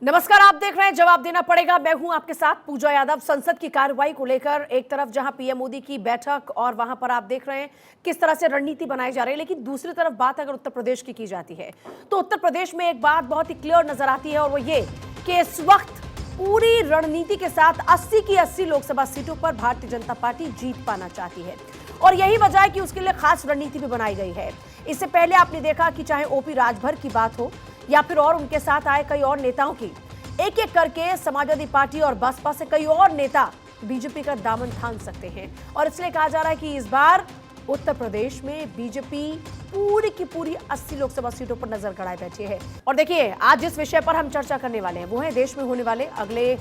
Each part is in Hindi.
नमस्कार, आप देख रहे हैं जवाब देना पड़ेगा। मैं हूं आपके साथ पूजा यादव। संसद की कार्रवाई को लेकर एक तरफ जहां पीएम मोदी की बैठक और वहां पर आप देख रहे हैं किस तरह से रणनीति बनाई जा रही है, लेकिन दूसरी तरफ बात अगर उत्तर प्रदेश की जाती है तो उत्तर प्रदेश में एक बात बहुत ही क्लियर नजर आती है और वो ये कि इस वक्त पूरी रणनीति के साथ 80 की 80 लोकसभा सीटों पर भारतीय जनता पार्टी जीत पाना चाहती है और यही वजह है कि उसके लिए खास रणनीति भी बनाई गई है। इससे पहले आपने देखा कि चाहे ओपी राजभर की बात हो या फिर और उनके साथ आए कई और नेताओं की, एक एक करके समाजवादी पार्टी और बसपा से कई और नेता बीजेपी का दामन थाम सकते हैं और इसलिए कहा जा रहा है कि इस बार उत्तर प्रदेश में बीजेपी पूरी की पूरी 80 लोकसभा सीटों पर नजर गड़ाए बैठी है। और देखिए, आज जिस विषय पर हम चर्चा करने वाले हैं वो है देश में होने वाले अगले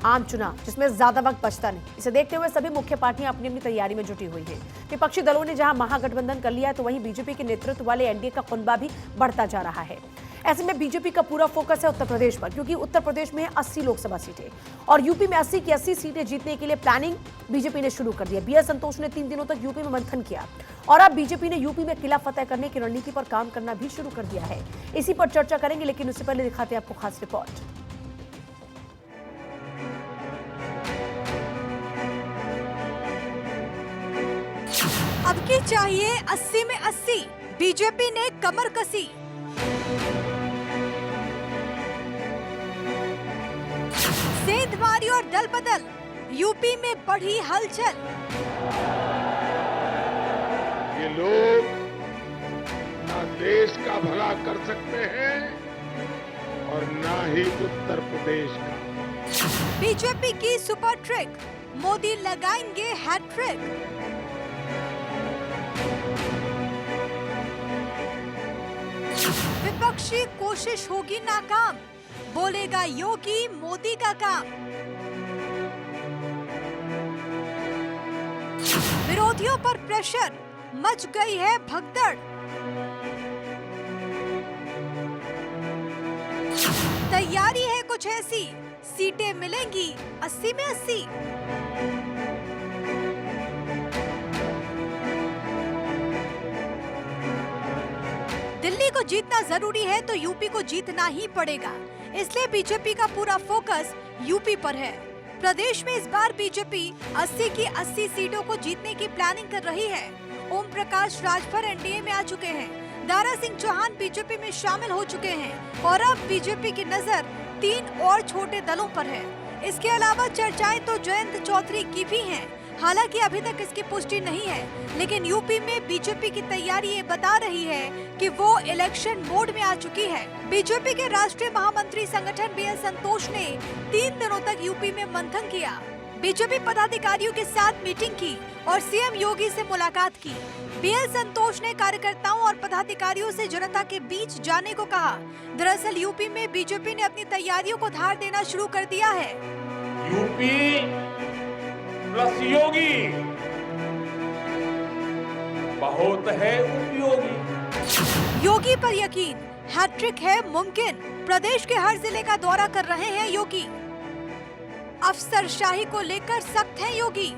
आम चुनाव, जिसमें ज्यादा वक्त बचता नहीं। इसे देखते हुए सभी मुख्य पार्टियां अपनी अपनी तैयारी में जुटी हुई हैं। विपक्षी दलों ने जहां महागठबंधन कर लिया है तो वहीं बीजेपी के नेतृत्व वाले एनडीए का कुनबा भी बढ़ता जा रहा है। ऐसे में बीजेपी का पूरा फोकस है उत्तर प्रदेश पर, क्योंकि उत्तर प्रदेश में 80 लोकसभा सीटें और यूपी में 80 की 80 सीटें जीतने के लिए प्लानिंग बीजेपी ने शुरू कर दी है। बीएल संतोष ने 3 दिनों तक यूपी में मंथन किया और अब बीजेपी ने यूपी में किला फतेह करने की रणनीति पर काम करना भी शुरू कर दिया है। इसी पर चर्चा करेंगे, लेकिन उससे पहले दिखाते हैं आपको खास रिपोर्ट। अब की चाहिए 80 में 80, बीजेपी ने कमर कसी। सेंधमारी और दल बदल, यूपी में बढ़ी हलचल। ये लोग ना देश का भला कर सकते हैं और ना ही उत्तर प्रदेश का। बीजेपी की सुपर ट्रिक, मोदी लगाएंगे हैट्रिक। विपक्षी कोशिश होगी नाकाम, बोलेगा योगी मोदी का काम। विरोधियों पर प्रेशर, मच गई है भगदड़। तैयारी है कुछ ऐसी, सीटें मिलेंगी 80 में 80। दिल्ली को जीतना जरूरी है तो यूपी को जीतना ही पड़ेगा, इसलिए बीजेपी का पूरा फोकस यूपी पर है। प्रदेश में इस बार बीजेपी 80 की 80 सीटों को जीतने की प्लानिंग कर रही है। ओम प्रकाश राजभर एनडीए में आ चुके हैं, दारा सिंह चौहान बीजेपी में शामिल हो चुके हैं और अब बीजेपी की नजर 3 और छोटे दलों पर है। इसके अलावा चर्चाएं तो जयंत चौधरी की भी हैं। हालांकि अभी तक इसकी पुष्टि नहीं है, लेकिन यूपी में बीजेपी की तैयारी ये बता रही है कि वो इलेक्शन मोड में आ चुकी है। बीजेपी के राष्ट्रीय महामंत्री संगठन बीएल संतोष ने 3 दिनों तक यूपी में मंथन किया। बीजेपी पदाधिकारियों के साथ मीटिंग की और सीएम योगी से मुलाकात की। बीएल संतोष ने कार्यकर्ताओं और पदाधिकारियों से जनता के बीच जाने को कहा। दरअसल यूपी में बीजेपी ने अपनी तैयारियों को धार देना शुरू कर दिया है। यूपी प्लस योगी बहुत है उपयोगी। योगी पर यकीन, हैट्रिक है मुमकिन। प्रदेश के हर जिले का दौरा कर रहे हैं योगी। अफसरशाही को लेकर सख्त हैं योगी।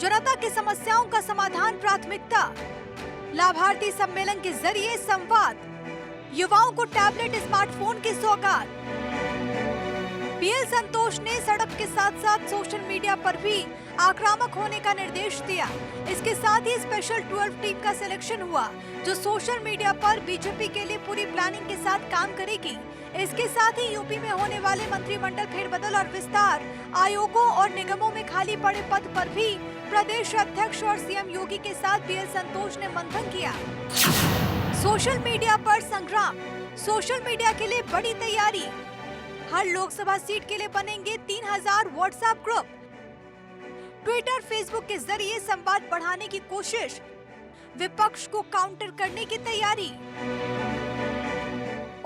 जनता की समस्याओं का समाधान प्राथमिकता। लाभार्थी सम्मेलन के जरिए संवाद। युवाओं को टैबलेट स्मार्टफोन की सौगात। बीएल संतोष ने सड़क के साथ साथ सोशल मीडिया पर भी आक्रामक होने का निर्देश दिया। इसके साथ ही स्पेशल 12 टीम का सिलेक्शन हुआ, जो सोशल मीडिया पर बीजेपी के लिए पूरी प्लानिंग के साथ काम करेगी। इसके साथ ही यूपी में होने वाले मंत्रिमंडल फेरबदल और विस्तार, आयोगों और निगमों में खाली पड़े पद पर भी प्रदेश अध्यक्ष और सीएम योगी के साथ बीएल संतोष ने मंथन किया। सोशल मीडिया पर संग्राम, सोशल मीडिया के लिए बड़ी तैयारी। हर लोकसभा सीट के लिए बनेंगे 3000 व्हाट्सएप ग्रुप। ट्विटर, फेसबुक के जरिए संवाद बढ़ाने की कोशिश। विपक्ष को काउंटर करने की तैयारी।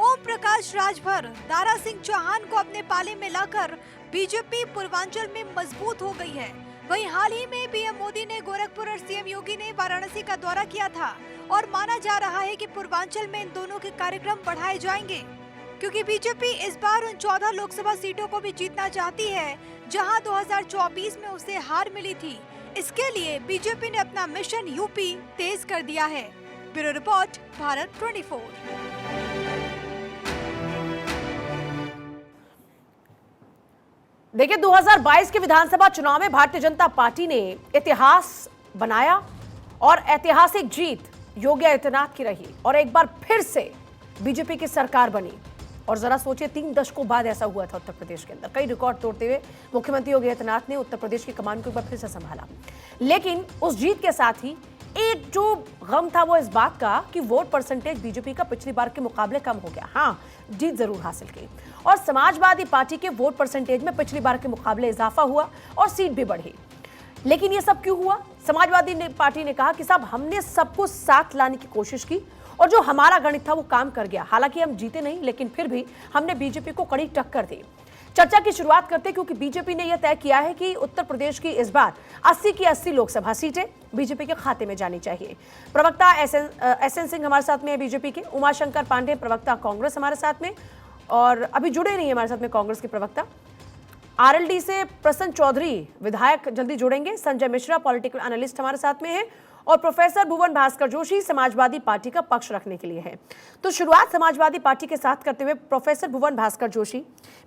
ओम प्रकाश राजभर, दारा सिंह चौहान को अपने पाले में लाकर बीजेपी पूर्वांचल में मजबूत हो गई है। वहीं हाल ही में पीएम मोदी ने गोरखपुर और सीएम योगी ने वाराणसी का दौरा किया था और माना जा रहा है कि पूर्वांचल में इन दोनों के कार्यक्रम बढ़ाए जाएंगे, क्योंकि बीजेपी इस बार उन 14 लोकसभा सीटों को भी जीतना चाहती है जहां 2024 में उसे हार मिली थी। इसके लिए बीजेपी ने अपना मिशन यूपी तेज कर दिया है। Bureau report, Bharat 24। देखिए 2022 के विधानसभा चुनाव में भारतीय जनता पार्टी ने इतिहास बनाया और ऐतिहासिक जीत योगी आदित्यनाथ की रही और एक बार फिर से बीजेपी की सरकार बनी। और जरा सोचिए 3 दशकों बाद ऐसा हुआ था उत्तर प्रदेश के अंदर। कई रिकॉर्ड तोड़ते हुए मुख्यमंत्री योगी आदित्यनाथ ने उत्तर प्रदेश की कमान को एक बार फिर से संभाला। लेकिन उस जीत के साथ ही एक जो गम था वो इस बात का कि वोट परसेंटेज बीजेपी का पिछली बार के मुकाबले कम हो गया। हाँ, जीत जरूर हासिल की और समाजवादी पार्टी के वोट परसेंटेज में पिछली बार के मुकाबले इजाफा हुआ और सीट भी बढ़ी। लेकिन ये सब क्यों हुआ? समाजवादी पार्टी ने कहा कि साहब हमने सबको साथ लाने की कोशिश की और जो हमारा गणित था वो काम कर गया। हालांकि हम जीते नहीं, लेकिन फिर भी हमने बीजेपी को कड़ी टक्कर दी। चर्चा की शुरुआत करते क्योंकि बीजेपी ने यह तय किया है कि उत्तर प्रदेश की इस बार 80 की 80 लोकसभा सीटें बीजेपी के खाते में जानी चाहिए। प्रवक्ता एसएन सिंह हमारे साथ में है बीजेपी के, उमाशंकर पांडे प्रवक्ता कांग्रेस हमारे साथ में, और अभी जुड़े नहीं हमारे साथ में कांग्रेस के प्रवक्ता आरएलडी से प्रसन्न चौधरी विधायक जल्दी जुड़ेंगे, संजय मिश्रा पॉलिटिकल एनालिस्ट हमारे साथ में है और प्रोफेसर भुवन भास्कर जोशी समाजवादी पार्टी का पक्ष रखने के लिए है। तो शुरुआत समाजवादी पार्टी के साथ करते हुए प्रोफेसर भुवन भास्कर जोशी,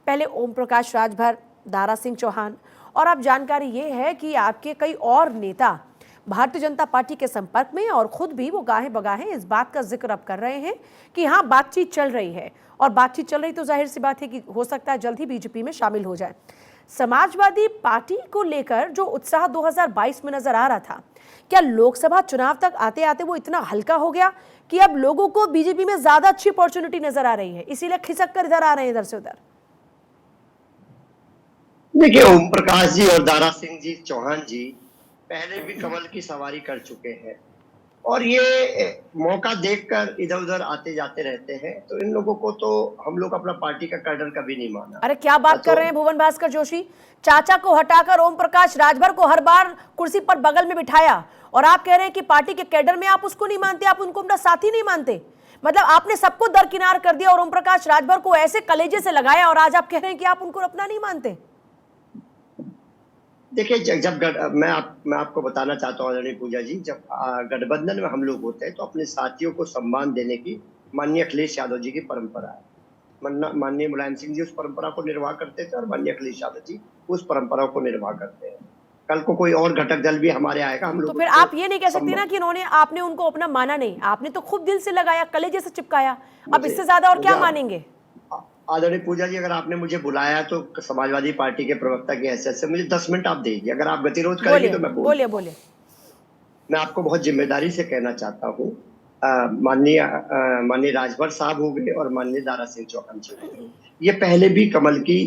पहले ओम प्रकाश राजभर, दारा सिंह चौहान, और अब जानकारी ये है कि आपके कई और नेता भारतीय जनता पार्टी के संपर्क में और खुद भी वो गाहे बगाहे इस बात का जिक्र अब कर रहे हैं कि हाँ बातचीत चल रही है, और बातचीत चल रही तो जाहिर सी बात है कि हो सकता है जल्द ही बीजेपी में शामिल हो जाए। समाजवादी पार्टी को लेकर जो उत्साह 2022 में नजर आ रहा था, क्या लोकसभा चुनाव तक आते आते वो इतना हल्का हो गया कि अब लोगों को बीजेपी में ज्यादा अच्छी अपॉर्चुनिटी नजर आ रही है, इसीलिए खिसक कर इधर आ रहे हैं इधर से उधर? देखिए, ओम प्रकाश जी और दारा सिंह जी चौहान जी पहले भी कमल की सवारी कर चुके हैं और ये मौका देखकर इधर उधर आते जाते रहते हैं। तो इन लोगों को तो हम लोग अपना पार्टी का कैडर कभी नहीं माना। अरे क्या बात कर रहे हैं भुवन भास्कर जोशी, चाचा को हटाकर ओम प्रकाश राजभर को हर बार कुर्सी पर बगल में बिठाया और आप कह रहे हैं कि पार्टी के कैडर में आप उसको नहीं मानते, आप उनको अपना साथी नहीं मानते। मतलब आपने सबको दरकिनार कर दिया और ओम प्रकाश राजभर को ऐसे कलेजे से लगाया और आज आप कह रहे हैं कि आप उनको अपना नहीं मानते। देखिए, जब मैं आपको बताना चाहता हूँ आदरणीय पूजा जी, जब गठबंधन में हम लोग होते हैं तो अपने साथियों को सम्मान देने की माननीय अखिलेश यादव जी की परंपरा है। माननीय मुलायम सिंह जी उस परंपरा को निर्वाह करते थे और माननीय अखिलेश यादव जी उस परंपरा को निर्वाह करते हैं। कल को कोई और घटक दल भी हमारे आएगा, हम लोग तो फिर आप ये नहीं कह सकते ना कि आपने उनको अपना माना नहीं, आपने तो खूब दिल से लगाया, कलेजे से चिपकाया। अब इससे ज्यादा और क्या मानेंगे? आदरणीय पूजा जी, अगर आपने मुझे बुलाया तो समाजवादी पार्टी के प्रवक्ता की हैसियत से मुझे 10 मिनट आप दीजिए। अगर आप गतिरोध करेंगे तो मैं बोलिए। मैं आपको बहुत जिम्मेदारी से कहना चाहता हूँ, माननीय राजभर साहब हो गए और माननीय दारा सिंह चौहान जी हो गए, ये पहले भी कमल की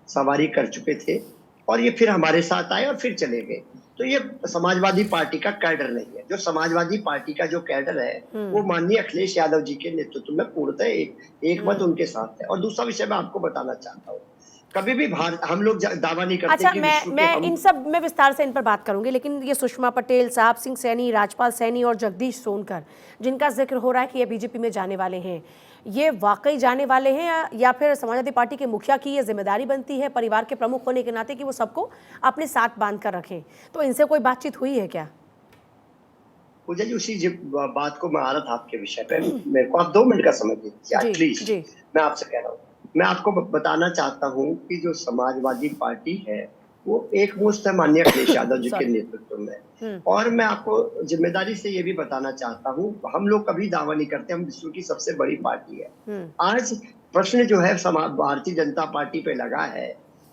सवारी कर चुके थे और ये फिर हमारे साथ आए और फिर चले गए। तो ये समाजवादी पार्टी का कैडर नहीं है। जो समाजवादी पार्टी का जो कैडर है वो माननीय अखिलेश यादव जी के नेतृत्व में पूर्णतः एक मत उनके साथ है। और दूसरा विषय मैं आपको बताना चाहता हूँ, कभी भी हम लोग दावा नहीं करते। अच्छा, मैं इन सब में विस्तार से इन पर बात करूंगी, लेकिन ये सुषमा पटेल, साहब सिंह सैनी, राजपाल सैनी और जगदीश सोनकर जिनका जिक्र हो रहा है कि ये बीजेपी में जाने वाले हैं, ये वाकई जाने वाले हैं या फिर समाजवादी पार्टी के मुखिया की ये जिम्मेदारी बनती है परिवार के प्रमुख होने के नाते कि वो सबको अपने साथ बांध कर रखें? तो इनसे कोई बातचीत हुई है क्या? पूजा जी, उसी बात को मैं आ रहा था आपके विषय पे। मेरे को आप 2 मिनट का समय दीजिए एटलीस्ट। मैं आपसे कह रहा हूँ, मैं आपको बताना चाहता हूँ कि जो समाजवादी पार्टी है वो एक मुश्त है माननीय अखिलेश यादव जी के नेतृत्व में। और मैं आपको जिम्मेदारी से ये भी बताना चाहता हूँ, हम लोग कभी दावा नहीं करते हम विश्व की सबसे बड़ी पार्टी है। आज प्रश्न जो है भारतीय जनता पार्टी पे लगा है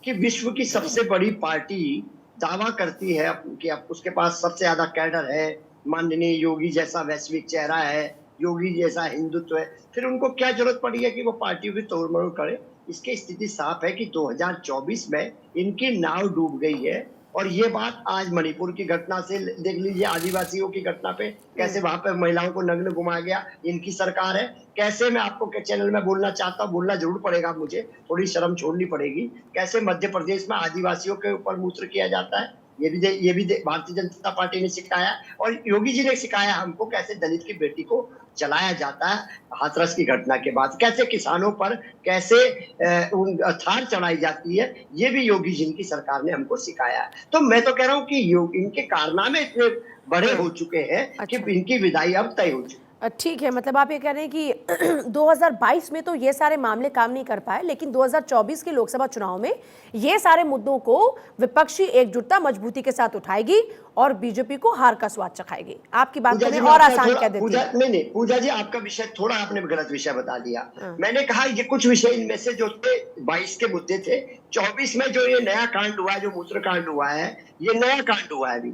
कि विश्व की सबसे बड़ी पार्टी दावा करती है कि उसके पास सबसे ज्यादा कैडर है, माननीय योगी जैसा वैश्विक चेहरा है, योगी जैसा हिंदुत्व है, फिर उनको क्या जरूरत पड़ी है कि वो पार्टियों की तोड़ मरोड़ करे? इसकी स्थिति साफ है कि 2024 में इनकी नाव डूब गई है। और ये बात आज मणिपुर की घटना से देख लीजिए, आदिवासियों की घटना पे कैसे वहां पे महिलाओं को नग्न घुमाया गया, इनकी सरकार है। कैसे, मैं आपको चैनल में बोलना चाहता हूँ, बोलना जरूर पड़ेगा, मुझे थोड़ी शर्म छोड़नी पड़ेगी, कैसे मध्य प्रदेश में आदिवासियों के ऊपर मूत्र किया जाता है, ये भी भारतीय जनता पार्टी ने सिखाया और योगी जी ने सिखाया हमको कैसे दलित की बेटी को चलाया जाता है। हाथरस की घटना के बाद कैसे किसानों पर कैसे थार चढ़ाई जाती है, ये भी योगी जी की सरकार ने हमको सिखाया है। तो मैं तो कह रहा हूँ कि इनके कारनामे इतने बड़े हो चुके हैं कि इनकी विदाई अब तय हो चुकी है। ठीक है, मतलब आप ये कह रहे हैं कि 2022 में तो ये सारे मामले काम नहीं कर पाए, लेकिन 2024 के लोकसभा चुनाव में ये सारे मुद्दों को विपक्षी एकजुटता मजबूती के साथ उठाएगी और बीजेपी को हार का स्वाद चखाएगी। आपकी बात पूजा जी, हमें और मैं आसान थोड़ा- कर देती पूजा है। नहीं, पूजा जी आपका विषय थोड़ा आपने गलत विषय बता दिया। मैंने कहा ये कुछ विषय इनमें से जो थे 22 के मुद्दे थे, 24 में जो ये नया कांड हुआ है, जो मूत्र कांड हुआ है, ये नया कांड हुआ है अभी,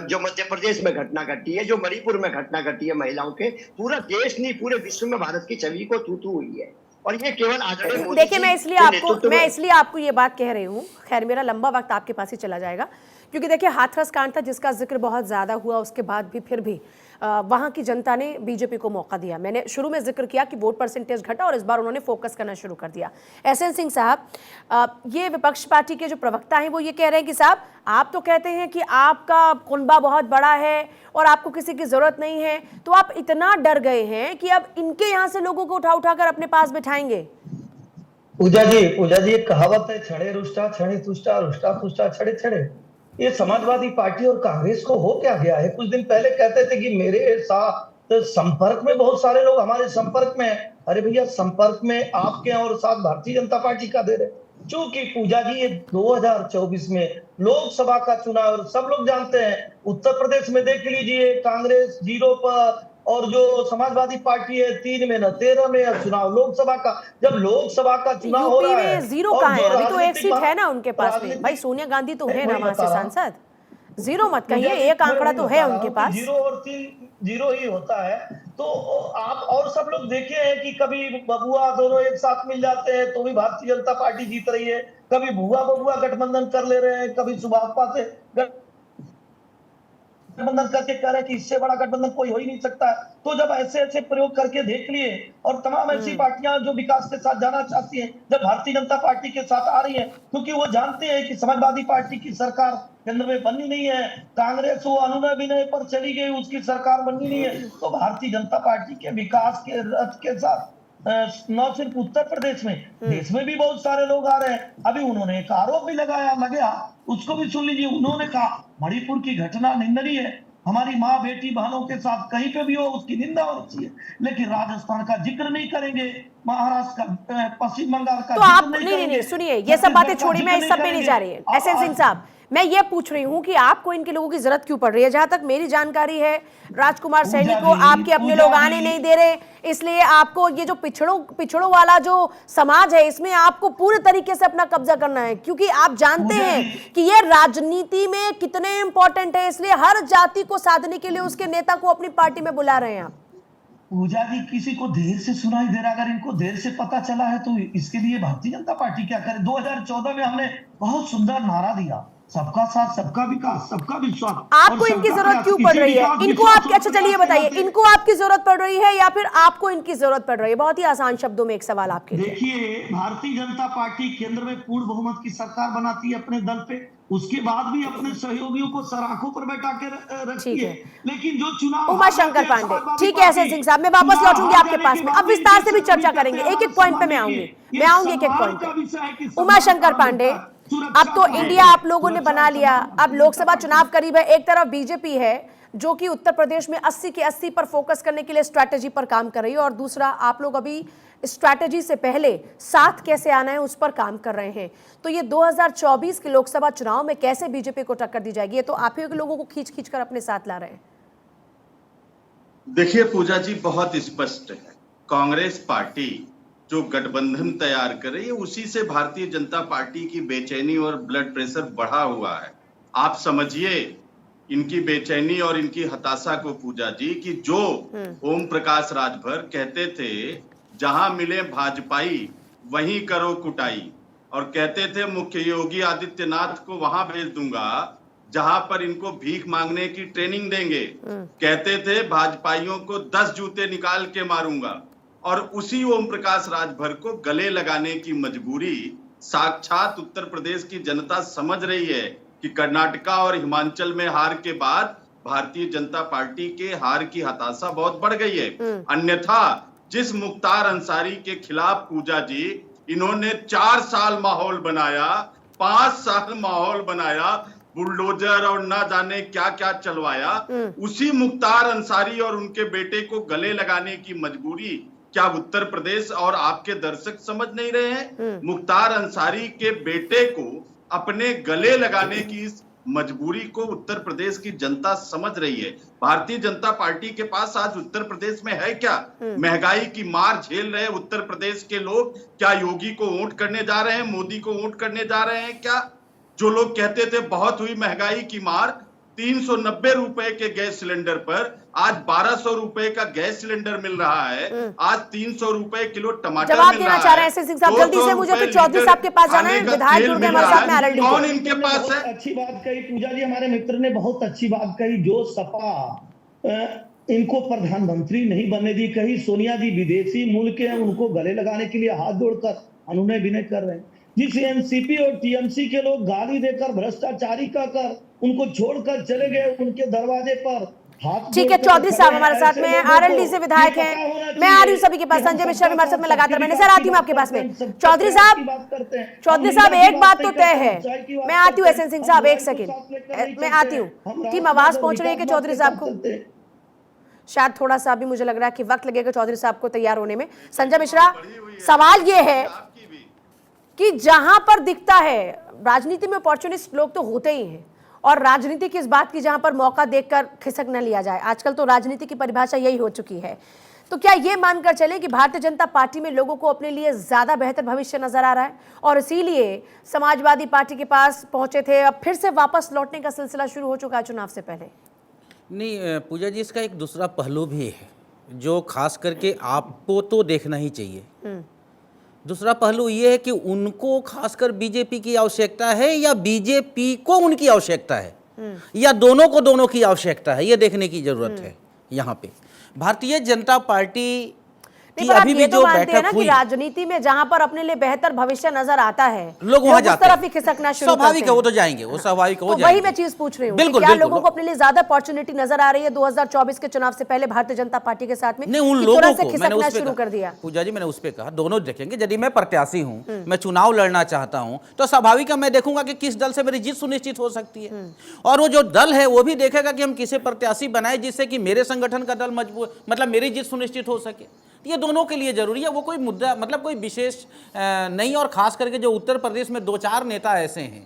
जो मध्य प्रदेश में घटना घटी है, जो मणिपुर में घटना घटी है महिलाओं के, पूरा देश नहीं पूरे विश्व में भारत की छवि को थू हुई है। और ये केवल आदरणीय मोदी देखिए, जी मैं के इसलिए आपको ये बात कह रही हूँ। खैर, मेरा लंबा वक्त आपके पास ही चला जाएगा, क्योंकि देखिए हाथरस कांड था जिसका जिक्र बहुत ज्यादा हुआ, उसके बाद भी फिर भी वहां की जनता ने बीजेपी को मौका दिया। मैंने शुरू में जिक्र किया कि वोट परसेंटेज घटा और इस बार उन्होंने फोकस करना शुरू कर दिया। एसएन सिंह साहब, ये विपक्ष पार्टी के जो प्रवक्ता हैं वो ये कह रहे हैं कि साहब आप तो कहते हैं कि आपका कुनबा बहुत बड़ा है और आपको किसी की जरूरत नहीं है, तो आप इतना डर गए हैं कि अब इनके यहाँ से लोगों को उठा उठाकर अपने पास बिठाएंगे। पूजा जी एक कहावत है, छड़े रुष्टा छड़े तुष्टा रुष्टा तुष्टा छड़े छड़े। ये समाजवादी पार्टी और कांग्रेस को हो क्या गया है? कुछ दिन पहले कहते थे कि मेरे साथ संपर्क में बहुत सारे लोग हमारे संपर्क में है। अरे भैया, संपर्क में आपके और साथ भारतीय जनता पार्टी का दे रहे। चूंकि पूजा जी ये 2024 में लोकसभा का चुनाव और सब लोग जानते हैं, उत्तर प्रदेश में देख लीजिए कांग्रेस 0 पर और जो समाजवादी पार्टी है 3 में न 13 में चुनाव लोकसभा का। जब लोकसभा का चुनाव हो रहा है, जीरो कहाँ है? अभी तो एक सीट है ना उनके पास में। भाई सोनिया गांधी तो है ना वहां से सांसद। जीरो मत कहिए, एक आंकड़ा तो है उनके पास। 0 और 3 0 ही होता है। तो आप और सब लोग देखे हैं कि कभी बबुआ दोनों एक साथ मिल जाते हैं तो भी भारतीय जनता पार्टी जीत रही है, कभी भुआ बबुआ गठबंधन कर ले रहे हैं, कभी सुभाषपा से गठबंधन करके कह रहे हैं कि इससे बड़ा गठबंधन कोई हो ही नहीं सकता। तो जब ऐसे ऐसे प्रयोग करके देख लिए और तमाम ऐसी पार्टियां जो विकास के साथ जाना चाहती हैं, जब भारतीय जनता पार्टी के साथ आ रही है, क्योंकि वो जानते हैं कि समाजवादी पार्टी की सरकार केंद्र में बननी नहीं है, कांग्रेस वो अनुनय विनय पर चली गई, उसकी सरकार बननी नहीं है, तो भारतीय जनता पार्टी के विकास के रथ के साथ न सिर्फ उत्तर प्रदेश में, देश में भी बहुत सारे लोग आ रहे हैं। अभी उन्होंने एक आरोप भी लगाया, उसको भी सुन लीजिए। उन्होंने कहा मणिपुर की घटना निंदनीय है, हमारी माँ बेटी बहनों के साथ कहीं पे भी हो उसकी निंदा होनी चाहिए, लेकिन राजस्थान का जिक्र नहीं करेंगे, महाराष्ट्र का, पश्चिम बंगाल का तो आप नहीं सुनिए, ये सब बातें छोड़ी, मैं इस सब पे नहीं जा रही है। एसएन सिंह साहब, मैं ये पूछ रही हूँ कि आपको इनके लोगों की जरूरत क्यों पड़ रही है? जहां तक मेरी जानकारी है, राजकुमार सैनी को आपके अपने लोग आने नहीं दे रहे, इसलिए आपको ये जो पिछड़ों वाला जो समाज है इसमें आपको पूरे तरीके से अपना कब्जा करना है, क्योंकि आप जानते हैं कि ये राजनीति में कितने इंपॉर्टेंट है, इसलिए हर जाति को साधने के लिए उसके नेता को अपनी पार्टी में बुला रहे हैं आप। पूजा जी, किसी को देर से सुनाई दे रहा, अगर इनको देर से पता चला है तो इसके लिए भारतीय जनता पार्टी क्या करे? 2014 में हमने बहुत सुंदर नारा दिया, सबका साथ सबका विकास सबका विश्वास। आपको इनकी जरूरत क्यों पड़ रही है? इनको आप, अच्छा चलिए बताइए, इनको आपकी जरूरत पड़ रही है या फिर आपको इनकी जरूरत पड़ रही है? बहुत ही आसान शब्दों में एक सवाल आपके लिए। देखिए, भारतीय जनता पार्टी केंद्र में पूर्ण बहुमत की सरकार बनाती है अपने दल पे, उसके बाद भी अपने सहयोगियों को सराखों पर बैठा के रखती है, लेकिन जो चुनाव उमाशंकर पांडे, ठीक है एसएन सिंह साहब, मैं वापस लौटूंगी आपके पास में, अब विस्तार से भी चर्चा करेंगे, एक एक पॉइंट पे मैं आऊंगी एक एक पॉइंट पे। उमाशंकर पांडे, अब तो इंडिया आप लोगों ने बना लिया, अब लोकसभा चुनाव करीब है, एक तरफ बीजेपी है जो कि उत्तर प्रदेश में 80 के 80 पर फोकस करने के लिए स्ट्रैटेजी पर काम कर रही है, और दूसरा आप लोग अभी स्ट्रैटेजी से पहले साथ कैसे आना है उस पर काम कर रहे हैं। तो ये 2024 के लोकसभा चुनाव में कैसे बीजेपी को टक्कर दी जाएगी? ये तो आप ही के लोगों को खींच खींच कर अपने साथ ला रहे हैं। देखिए पूजा जी, बहुत स्पष्ट है, कांग्रेस पार्टी जो गठबंधन तैयार कर रही है उसी से भारतीय जनता पार्टी की बेचैनी और ब्लड प्रेशर बढ़ा हुआ है। आप समझिए इनकी बेचैनी और इनकी हताशा को पूजा जी, कि जो ओम प्रकाश राजभर कहते थे जहां मिले भाजपाई वहीं करो कुटाई, और कहते थे मुख्य योगी आदित्यनाथ को वहां भेज दूंगा जहां पर इनको भीख मांगने की ट्रेनिंग देंगे, कहते थे भाजपाइयों को 10 जूते निकाल के मारूंगा, और उसी ओम प्रकाश राजभर को गले लगाने की मजबूरी साक्षात उत्तर प्रदेश की जनता समझ रही है कि कर्नाटका और हिमाचल में हार के बाद भारतीय जनता पार्टी के हार की हताशा बहुत बढ़ गई है। अन्यथा जिस मुख्तार अंसारी के खिलाफ पूजा जी इन्होंने 4 साल माहौल बनाया, 5 साल माहौल बनाया, बुलडोजर और ना जाने क्या क्या चलवाया, उसी मुख्तार अंसारी और उनके बेटे को गले लगाने की मजबूरी क्या उत्तर प्रदेश और आपके दर्शक समझ नहीं रहे हैं? मुख्तार अंसारी के बेटे को अपने गले लगाने की इस मजबूरी को उत्तर प्रदेश की जनता समझ रही है। भारतीय जनता पार्टी के पास आज उत्तर प्रदेश में है क्या? महंगाई की मार झेल रहे उत्तर प्रदेश के लोग क्या योगी को वोट करने जा रहे हैं, मोदी को वोट करने जा रहे हैं क्या? जो लोग कहते थे बहुत हुई महंगाई की मार, 390 रुपए के गैस सिलेंडर पर आज 1200 रुपए का गैस सिलेंडर मिल रहा है, आज 300 रुपए किलो टमाटर जवाब मिल देना रहा चाह रहे है। हैं एसएन सिंह साहब, जल्दी से मुझे फिर चौधरी साहब के पास जाना है। विधायक जुड़ गए हमारे साथ में आरएलडी के। कौन इनके पास है? अच्छी बात कही पूजा जी, हमारे मित्र ने बहुत अच्छी बात कही। जो सपा इनको प्रधानमंत्री नहीं बनने दी, कहीं सोनिया जी विदेशी मुल्क के हैं, उनको गले लगाने के लिए हाथ जोड़कर अनुनय विनय कर रहे हैं। जिस एनसीपी और टीएमसी के लोग गाली देकर भ्रष्टाचारी कहकर उनको छोड़कर चले गए, उनके दरवाजे पर हाथ। ठीक है, चौधरी साहब हमारे साथ में आरएलडी से विधायक हैं। मैं आ रही हूँ सभी के पास। संजय मिश्रा हमारे साथ में लगातार। मैंने सर आती हूँ आपके पास में। चौधरी साहब एक बात तो तय है। मैं आती हूँ एसएन सिंह साहब, एक सेकेंड मैं आती हूँ। टीम आवाज पहुंच रही है कि चौधरी साहब को? शायद थोड़ा सा अभी मुझे लग रहा है कि वक्त लगेगा चौधरी साहब को तैयार होने में। संजय मिश्रा, सवाल ये है कि जहां पर दिखता है राजनीति में अपॉर्चुनिस्ट लोग तो होते ही हैं, और राजनीति की इस बात की जहां पर मौका देखकर खिसक न लिया जाए, आजकल तो राजनीति की परिभाषा यही हो चुकी है। तो क्या ये मानकर चले कि भारतीय जनता पार्टी में लोगों को अपने लिए ज्यादा बेहतर भविष्य नजर आ रहा है और इसीलिए समाजवादी पार्टी के पास पहुंचे थे, अब फिर से वापस लौटने का सिलसिला शुरू हो चुका है चुनाव से पहले? नहीं पूजा जी, इसका एक दूसरा पहलू भी है जो खास करके आपको तो देखना ही चाहिए। दूसरा पहलू ये है कि उनको खासकर बीजेपी की आवश्यकता है या बीजेपी को उनकी आवश्यकता है, या दोनों को दोनों की आवश्यकता है, ये देखने की जरूरत है। यहाँ पे भारतीय जनता पार्टी नहीं, पर आप ये तो मानते हैं ना कि राजनीति में जहां पर अपने लिए बेहतर भविष्य नजर आता है, लोग वहां जाते हैं, तरफ ही खिसकना शुरू स्वाभाविक है, वो तो जाएंगे, वो स्वाभाविक है, वो तो जाएंगे। वही मैं चीज पूछ रही हूँ, बिल्कुल, क्या बिल्कुल, लोगों को अपने लिए ज्यादा अपॉर्चुनिटी नजर आ रही है 2024 के चुनाव से पहले भारतीय जनता पार्टी के साथ में? नहीं, उन लोगों को खिसकना शुरू कर दिया। पूजा जी, मैंने उस पर कहा दोनों देखेंगे। यदि मैं प्रत्याशी हूँ, मैं चुनाव लड़ना चाहता हूँ, तो स्वाभाविक है मैं देखूंगा कि किस दल से मेरी जीत सुनिश्चित हो सकती है, और वो जो दल है वो भी देखेगा कि हम किसे प्रत्याशी बनाए जिससे कि मेरे संगठन का दल मजबूत, मतलब मेरी जीत सुनिश्चित हो सके। ये दोनों के लिए जरूरी है, वो कोई मुद्दा मतलब कोई विशेष नहीं। और खास करके जो उत्तर प्रदेश में 2-4 नेता ऐसे हैं,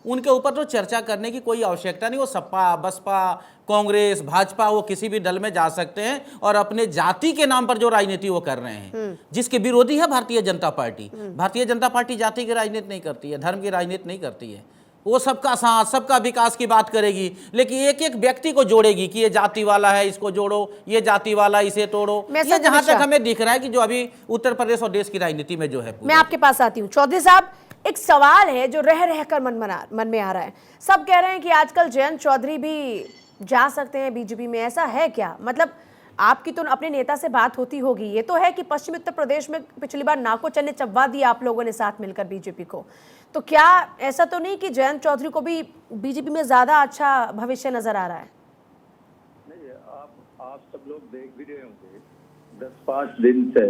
उनके ऊपर तो चर्चा करने की कोई आवश्यकता नहीं। वो सपा, बसपा, कांग्रेस, भाजपा, वो किसी भी दल में जा सकते हैं और अपने जाति के नाम पर जो राजनीति वो कर रहे हैं, जिसके विरोधी है भारतीय जनता पार्टी। भारतीय जनता पार्टी जाति की राजनीति नहीं करती है, धर्म की राजनीति नहीं करती है। वो सबका साथ, सबका विकास की बात करेगी, लेकिन एक एक व्यक्ति को जोड़ेगी कि ये जाति वाला है इसको जोड़ो, ये जाति वाला इसे तोड़ो। ये जहां तक हमें दिख रहा है कि जो अभी उत्तर प्रदेश और देश की राजनीति में जो है। मैं आपके पास आती हूँ चौधरी साहब, एक सवाल है जो रह रहकर मन में आ रहा है। सब कह रहे हैं कि आजकल जयंत चौधरी भी जा सकते हैं बीजेपी में, ऐसा है क्या? मतलब आपकी तो अपने नेता से बात होती होगी। ये तो है कि पश्चिमी उत्तर प्रदेश में पिछली बार नाको चने चबवा दिया आप लोगों ने साथ मिलकर बीजेपी को, तो क्या ऐसा तो नहीं कि जयंत चौधरी को भी बीजेपी में ज्यादा अच्छा भविष्य नजर आ रहा है? नहीं, आप सब लोग देख भी रहे होंगे 10-5 दिन से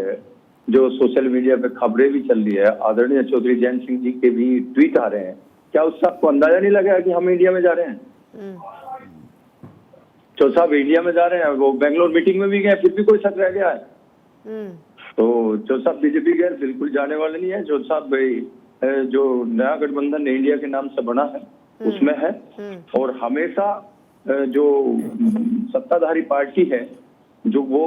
जो सोशल मीडिया पे खबरें भी चल रही है, आदरणीय चौधरी जयंत सिंह जी के भी ट्वीट आ रहे हैं। क्या उस सबको अंदाजा नहीं लगा कि हम इंडिया में जा रहे हैं? चौधरी साहब इंडिया में जा रहे हैं, वो बेंगलोर मीटिंग में भी गए, फिर भी कोई शक रह गया है। तो चौधरी साहब बीजेपी गए, बिल्कुल जाने वाले नहीं है। चौधरी साहब भाई जो नया गठबंधन इंडिया के नाम से बना है उसमें है, और हमेशा जो सत्ताधारी पार्टी है जो वो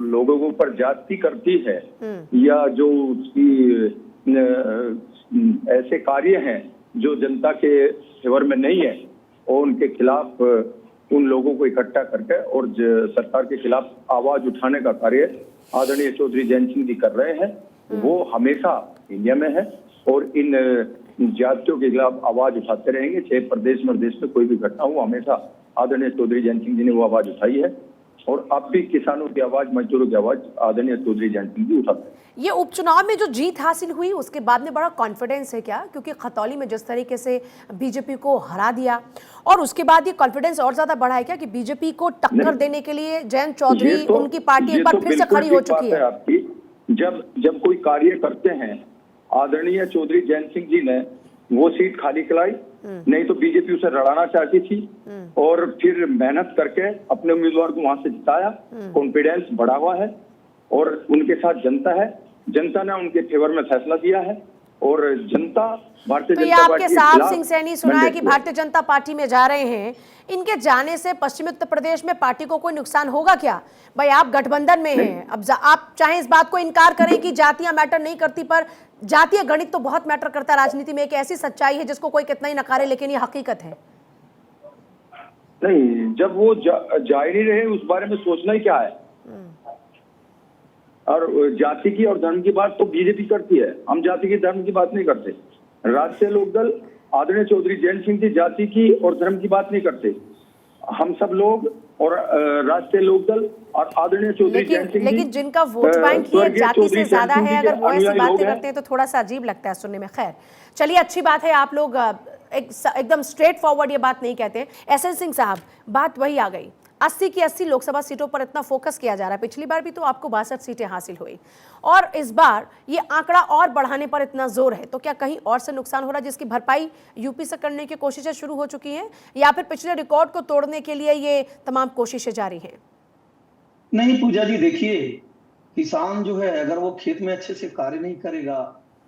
लोगों के ऊपर जाति करती है या जो उसकी ऐसे कार्य हैं जो जनता के फेवर में नहीं है, और उनके खिलाफ उन लोगों को इकट्ठा करके और सरकार के खिलाफ आवाज उठाने का कार्य आदरणीय चौधरी जयंत सिंह जी कर रहे हैं। वो हमेशा इंडिया में है और इन जातियों के खिलाफ आवाज उठाते रहेंगे, चाहे प्रदेश में देश में कोई भी घटना हो। हमेशा आदरणीय चौधरी जयंत सिंह जी ने वो आवाज उठाई है, और अब भी किसानों की आवाज, मजदूरों की आवाज आदरणीय चौधरी जयंत सिंह जी उठाते हैं। ये उपचुनाव में जो जीत हासिल हुई उसके बाद में बड़ा कॉन्फिडेंस है क्या? क्योंकि खतौली में जिस तरीके से बीजेपी को हरा दिया, और उसके बाद ये कॉन्फिडेंस और ज्यादा बढ़ा है क्या कि बीजेपी को टक्कर देने के लिए जयंत चौधरी उनकी पार्टी एक बार फिर से खड़ी हो चुकी है? आपकी जब कोई कार्य करते हैं, आदरणीय चौधरी जयंत सिंह जी ने वो सीट खाली कराई नहीं तो बीजेपी उसे लड़ाना चाहती थी और फिर मेहनत करके अपने उम्मीदवार को वहां से जिताया। कॉन्फिडेंस बढ़ा हुआ है और उनके साथ जनता है, जनता ने उनके फेवर में फैसला दिया है और जनता भारतीय तो ये जनता आपके पार्टी के साहब खिलाफ सिंह सैनी सुना है कि भारतीय जनता पार्टी में जा रहे हैं, इनके जाने से पश्चिमी उत्तर प्रदेश में पार्टी को कोई नुकसान होगा क्या? भाई आप गठबंधन में हैं, अब आप चाहे इस बात को इनकार करें कि जातियां मैटर नहीं करती, पर जातीय गणित तो बहुत मैटर करता है राजनीति में। एक ऐसी सच्चाई है जिसको कोई कितना ही नकारे, लेकिन ये हकीकत है। नहीं, जब वो जा ही नहीं रहे उस बारे में सोचना ही क्या है। और जाति की और धर्म की बात तो बीजेपी करती है, हम जाति की धर्म की बात नहीं करते। राष्ट्रीय लोकदल आदरणीय चौधरी जयंत सिंह जी जाति की और धर्म की बात नहीं करते। हम सब लोग और राष्ट्रीय लोकदल और आदरणीय चौधरी जयंत सिंह जी, लेकिन जिनका वोट बैंक ही जाति से ज्यादा है, अगर वो ऐसी बातें करते हैं तो थोड़ा सा अजीब लगता है सुनने में। खैर चलिए, अच्छी बात है आप लोग एकदम स्ट्रेट फॉरवर्ड ये बात नहीं कहते। एसएन सिंह साहब, बात वही आ गई, 80 की 80 लोकसभा सीटों पर इतना फोकस किया जा रहा है। पिछली बार भी तो आपको 62 सीटें हासिल हुई और इस बार ये आंकड़ा और बढ़ाने पर इतना जोर है, तो क्या कहीं और से नुकसान हो रहा है जिसकी भरपाई यूपी से करने की कोशिशें शुरू हो चुकी हैं, या फिर पिछले रिकॉर्ड को तोड़ने के लिए ये तमाम कोशिशें जारी हैं? नहीं पूजा जी, देखिए किसान जो है अगर वो खेत में अच्छे से कार्य नहीं करेगा,